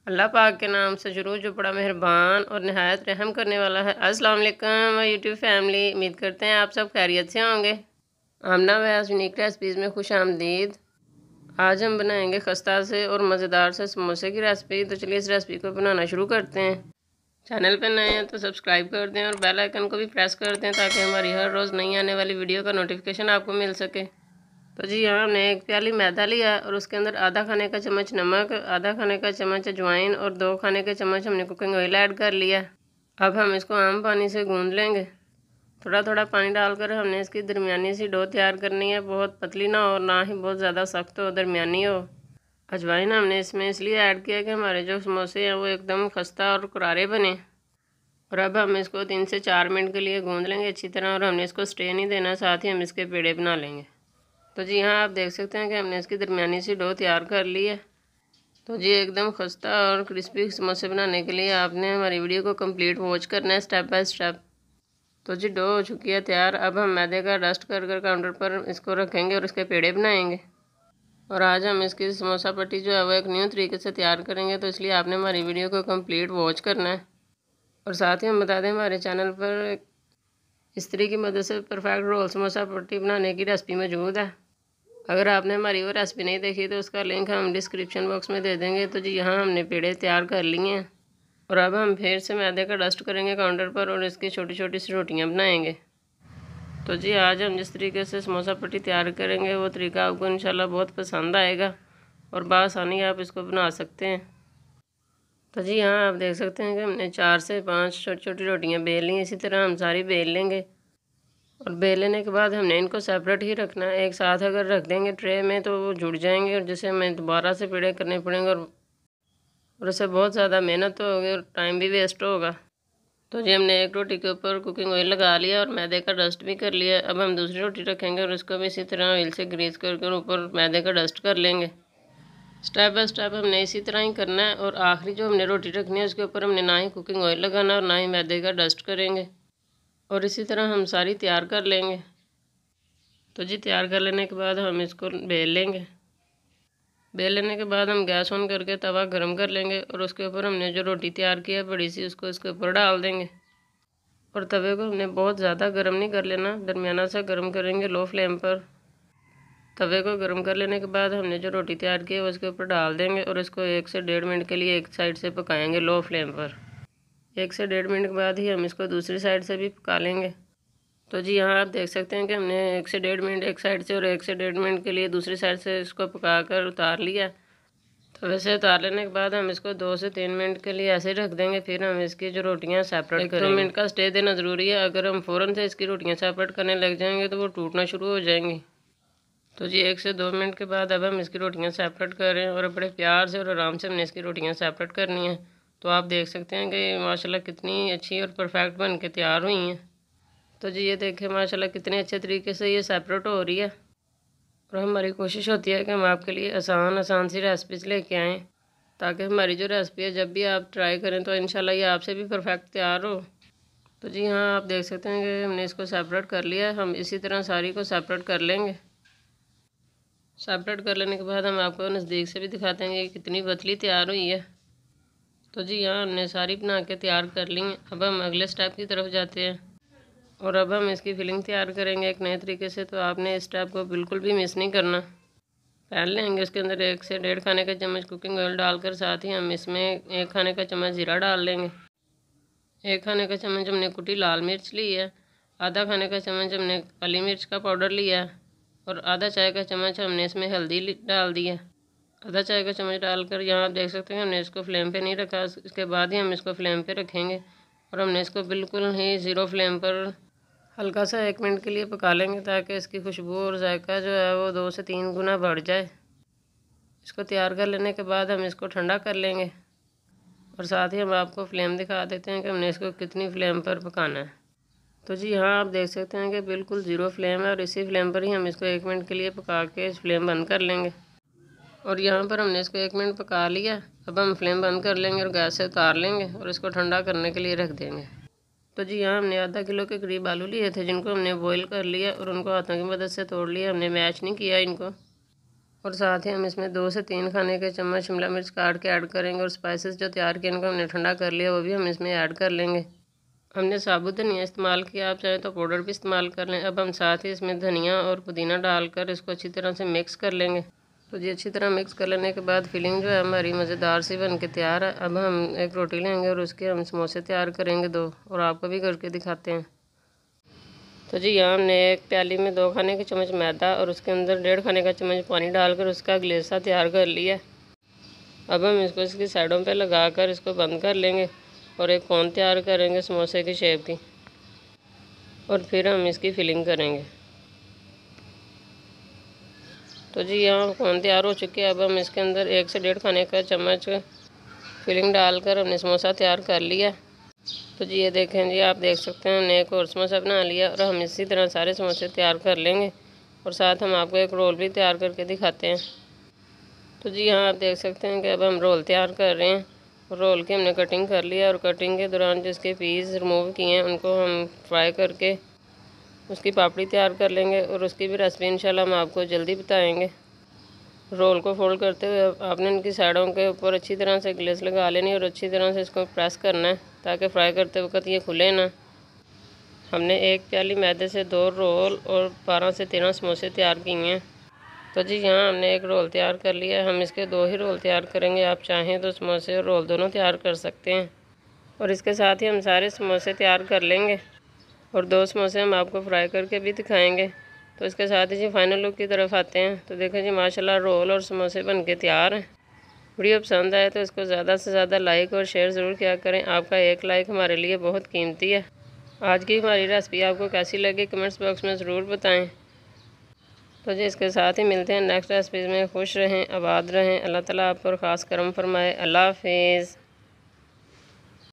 अल्लाह पाक के नाम से शुरू जो बड़ा मेहरबान और नहायत रहम करने वाला है। अस्सलाम वालेकुम यूट्यूब फैमिली, उम्मीद करते हैं आप सब खैरियत से होंगे। आमना व्यास यूनिक रेसिपीज़ में खुश आमदीद। आज हम बनाएंगे खस्ता से और मज़ेदार से समोसे की रेसिपी। तो चलिए इस रेसिपी को बनाना शुरू करते हैं। चैनल पर नए हैं तो सब्सक्राइब कर दें और बेल आइकन को भी प्रेस कर दें ताकि हमारी हर रोज़ नई आने वाली वीडियो का नोटिफिकेशन आपको मिल सके। तो जी यहाँ हमने एक प्याली मैदा लिया और उसके अंदर आधा खाने का चम्मच नमक, आधा खाने का चम्मच अजवाइन और 2 खाने के चम्मच हमने कुकिंग ऑयल ऐड कर लिया। अब हम इसको आम पानी से गूंद लेंगे। थोड़ा थोड़ा पानी डालकर हमने इसकी दरमियानी सी डो तैयार करनी है। बहुत पतली ना हो, ना ही बहुत ज़्यादा सख्त हो, दरमियानी हो। अजवाइन हमने इसमें इसलिए ऐड किया कि हमारे जो समोसे हैं वो एकदम खस्ता और करारे बने। और अब हम इसको 3 से 4 मिनट के लिए गूंद लेंगे अच्छी तरह। और हमने इसको स्टे नहीं देना, साथ ही हम इसके पेड़े बना लेंगे। तो जी हाँ, आप देख सकते हैं कि हमने इसकी दरमियानी सी डो तैयार कर ली है। तो जी एकदम खस्ता और क्रिस्पी समोसे बनाने के लिए आपने हमारी वीडियो को कंप्लीट वॉच करना है स्टेप बाय स्टेप। तो जी डो हो चुकी है तैयार। अब हम मैदे का डस्ट कर कर काउंटर पर इसको रखेंगे और इसके पेड़े बनाएंगे। और आज हम इसकी समोसा पट्टी जो है वो एक न्यू तरीके से तैयार करेंगे, तो इसलिए आपने हमारी वीडियो को कंप्लीट वॉच करना है। और साथ ही हम बता दें हमारे चैनल पर इस तरह की मदद से परफेक्ट रोल समोसा पट्टी बनाने की रेसिपी मौजूद है। अगर आपने हमारी वो रेसिपी नहीं देखी तो उसका लिंक हम डिस्क्रिप्शन बॉक्स में दे देंगे। तो जी यहाँ हमने पेड़े तैयार कर लिए हैं और अब हम फिर से मैदे का डस्ट करेंगे काउंटर पर और इसकी छोटी छोटी सी रोटियाँ बनाएंगे। तो जी आज हम जिस तरीके से समोसा पट्टी तैयार करेंगे वो तरीका आपको इंशाल्लाह बहुत पसंद आएगा और बआसानी आप इसको बना सकते हैं। तो जी यहाँ आप देख सकते हैं कि हमने 4 से 5 छोटी छोटी रोटियाँ बेल ली। इसी तरह हम सारी बेल लेंगे और बेल लेने के बाद हमने इनको सेपरेट ही रखना है। एक साथ अगर रख देंगे ट्रे में तो वो जुड़ जाएंगे और जिसे हमें दोबारा से पेड़े करने पड़ेंगे और उससे बहुत ज़्यादा मेहनत तो होगी और टाइम भी वेस्ट होगा। तो जी हमने एक रोटी के ऊपर कुकिंग ऑयल लगा लिया और मैदे का डस्ट भी कर लिया। अब हम दूसरी रोटी रखेंगे और इसको भी इसी तरह ऑयल से ग्रीस कर ऊपर मैदे का डस्ट कर लेंगे। स्टेप बाय स्टेप हमने इसी तरह ही करना है। और आखिरी जो हमने रोटी रखनी है उसके ऊपर हमने ना ही कुकिंग ऑयल लगाना और ना ही मैदे का डस्ट करेंगे। और इसी तरह हम सारी तैयार कर लेंगे। तो जी तैयार कर लेने के बाद हम इसको बेल लेंगे। बेल लेने के बाद हम गैस ऑन करके तवा गरम कर लेंगे और उसके ऊपर हमने जो रोटी तैयार की है बड़ी सी उसको इसके ऊपर डाल देंगे। और तवे को हमने बहुत ज़्यादा गर्म नहीं कर लेना, दरमियाना सा गर्म करेंगे लो फ्लेम पर। तवे को गर्म कर लेने के बाद हमने जो रोटी तैयार की है उसके ऊपर डाल देंगे और इसको 1 से 1.5 मिनट के लिए एक साइड से पकाएंगे लो फ्लेम पर। 1 से 1.5 मिनट के बाद ही हम इसको दूसरी साइड से भी पका लेंगे। तो जी यहाँ आप देख सकते हैं कि हमने 1 से 1.5 मिनट एक साइड से और 1 से 1.5 मिनट के लिए दूसरी साइड से इसको पकाकर उतार लिया। तो वैसे उतार लेने के बाद हम इसको 2 से 3 मिनट के लिए ऐसे ही रख देंगे। फिर हम इसकी जो रोटियाँ सेपरेट करेंगे। 1-2 मिनट का स्टे देना ज़रूरी है। अगर हम फ़ौरन से इसकी रोटियाँ सेपरेट करने लग जाएंगे तो वो टूटना शुरू हो जाएंगी। तो जी 1 से 2 मिनट के बाद अब हम इसकी रोटियाँ सेपरेट कर रहे हैं और बड़े प्यार से और आराम से हमने इसकी रोटियाँ सेपरेट करनी है। तो आप देख सकते हैं कि माशाल्लाह कितनी अच्छी और परफेक्ट बन के तैयार हुई हैं। तो जी ये देखें माशाल्लाह कितने अच्छे तरीके से ये सेपरेट हो रही है। और हमारी कोशिश होती है कि हम आपके लिए आसान सी रेसिपीज़ लेके आएँ ताकि हमारी जो रेसिपी है जब भी आप ट्राई करें तो इंशाल्लाह ये आपसे भी परफेक्ट तैयार हो। तो जी हाँ आप देख सकते हैं कि हमने इसको सेपरेट कर लिया है। हम इसी तरह सारी को सेपरेट कर लेंगे। सेपरेट कर लेने के बाद हम आपको नज़दीक से भी दिखाते हैं कि कितनी पतली तैयार हुई है। तो जी यहाँ हमने सारी बना के तैयार कर ली हैं। अब हम अगले स्टेप की तरफ जाते हैं और अब हम इसकी फिलिंग तैयार करेंगे एक नए तरीके से। तो आपने इस स्टेप को बिल्कुल भी मिस नहीं करना। पैन लेंगे, उसके अंदर 1 से 1.5 खाने का चम्मच कुकिंग ऑयल डालकर साथ ही हम इसमें 1 खाने का चम्मच ज़ीरा डाल लेंगे। 1 खाने का चम्मच हमने कुटी लाल मिर्च ली है। आधा खाने का चम्मच हमने काली मिर्च का पाउडर लिया है और आधा चाय का चम्मच हमने इसमें हल्दी डाल दी है। आधा चाय का चम्मच डालकर यहाँ आप देख सकते हैं हमने इसको फ्लेम पे नहीं रखा। इसके बाद ही हम इसको फ्लेम पे रखेंगे और हमने इसको बिल्कुल ही ज़ीरो फ्लेम पर हल्का सा 1 मिनट के लिए पका लेंगे ताकि इसकी खुशबू और जायका जो है वो 2 से 3 गुना बढ़ जाए। इसको तैयार कर लेने के बाद हम इसको ठंडा कर लेंगे और साथ ही हम आपको फ्लेम दिखा देते हैं कि हमने इसको कितनी फ्लेम पर पकाना है। तो जी हाँ आप देख सकते हैं कि बिल्कुल ज़ीरो फ्लेम है और इसी फ्लेम पर ही हम इसको 1 मिनट के लिए पका के इस फ्लेम बंद कर लेंगे। और यहाँ पर हमने इसको 1 मिनट पका लिया। अब हम फ्लेम बंद कर लेंगे और गैस से उतार लेंगे और इसको ठंडा करने के लिए रख देंगे। तो जी यहाँ हमने आधा किलो के करीब आलू लिए थे जिनको हमने बॉईल कर लिया और उनको हाथों की मदद से तोड़ लिया। हमने मैश नहीं किया इनको। और साथ ही हम इसमें 2 से 3 खाने के चम्मच शिमला मिर्च काट के ऐड करेंगे। और स्पाइसेस जो तैयार किए इनको हमने ठंडा कर लिया, वो भी हम इसमें ऐड कर लेंगे। हमने साबुत धनिया इस्तेमाल किया, आप चाहें तो पाउडर भी इस्तेमाल कर लें। अब हम साथ ही इसमें धनिया और पुदीना डालकर इसको अच्छी तरह से मिक्स कर लेंगे। तो जी अच्छी तरह मिक्स कर लेने के बाद फिलिंग जो है हमारी मज़ेदार सी बन के तैयार है। अब हम एक रोटी लेंगे और उसके हम समोसे तैयार करेंगे 2, और आपको भी करके दिखाते हैं। तो जी यहाँ हमने एक प्याली में 2 खाने के चम्मच मैदा और उसके अंदर 1.5 खाने का चम्मच पानी डालकर उसका ग्लेसा तैयार कर लिया। अब हम इसको इसकी साइडों पे लगाकर इसको बंद कर लेंगे और एक कोन तैयार करेंगे समोसे की शेप की, और फिर हम इसकी फिलिंग करेंगे। तो जी यहाँ कोन तैयार हो चुकी है। अब हम इसके अंदर 1 से 1.5 खाने का चम्मच फिलिंग डालकर हमने समोसा तैयार कर लिया। तो जी ये देखें जी, आप देख सकते हैं हमने एक और समोसा बना लिया, और हम इसी तरह सारे समोसे तैयार कर लेंगे। और साथ हम आपको एक रोल भी तैयार करके दिखाते हैं। तो जी यहाँ आप देख सकते हैं कि अब हम रोल तैयार कर रहे हैं। रोल की हमने कटिंग कर लिया, और कटिंग के दौरान जिसके पीस रिमूव किए हैं उनको हम फ्राई करके उसकी पापड़ी तैयार कर लेंगे, और उसकी भी रेसिपी इंशाल्लाह हम आपको जल्दी बताएंगे। रोल को फोल्ड करते हुए आपने इनकी साइडों के ऊपर अच्छी तरह से ग्लेस लगा लेनी और अच्छी तरह से इसको प्रेस करना है ताकि फ्राई करते वक्त ये खुले ना। हमने एक प्याली मैदे से 2 रोल और 12 से 13 समोसे तैयार किए हैं। तो जी यहाँ हमने एक रोल तैयार कर लिया है, हम इसके 2 ही रोल तैयार करेंगे। आप चाहें तो समोसे और रोल दोनों तैयार कर सकते हैं, और इसके साथ ही हम सारे समोसे तैयार कर लेंगे, और 2 समोसे हम आपको फ्राई करके भी दिखाएंगे। तो इसके साथ ही जी फाइनल लुक की तरफ आते हैं। तो देखें जी माशाल्लाह रोल और समोसे बन के तैयार हैं। वीडियो पसंद आए तो इसको ज़्यादा से ज़्यादा लाइक और शेयर ज़रूर किया करें। आपका एक लाइक हमारे लिए बहुत कीमती है। आज की हमारी रेसिपी आपको कैसी लगी कमेंट्स बॉक्स में ज़रूर बताएं। तो जी इसके साथ ही मिलते हैं नेक्स्ट रेसिपीज़ में। खुश रहें, आबाद रहें, अल्लाह ताला आप पर ख़ास करम फरमाए। अल्लाह हाफिज़।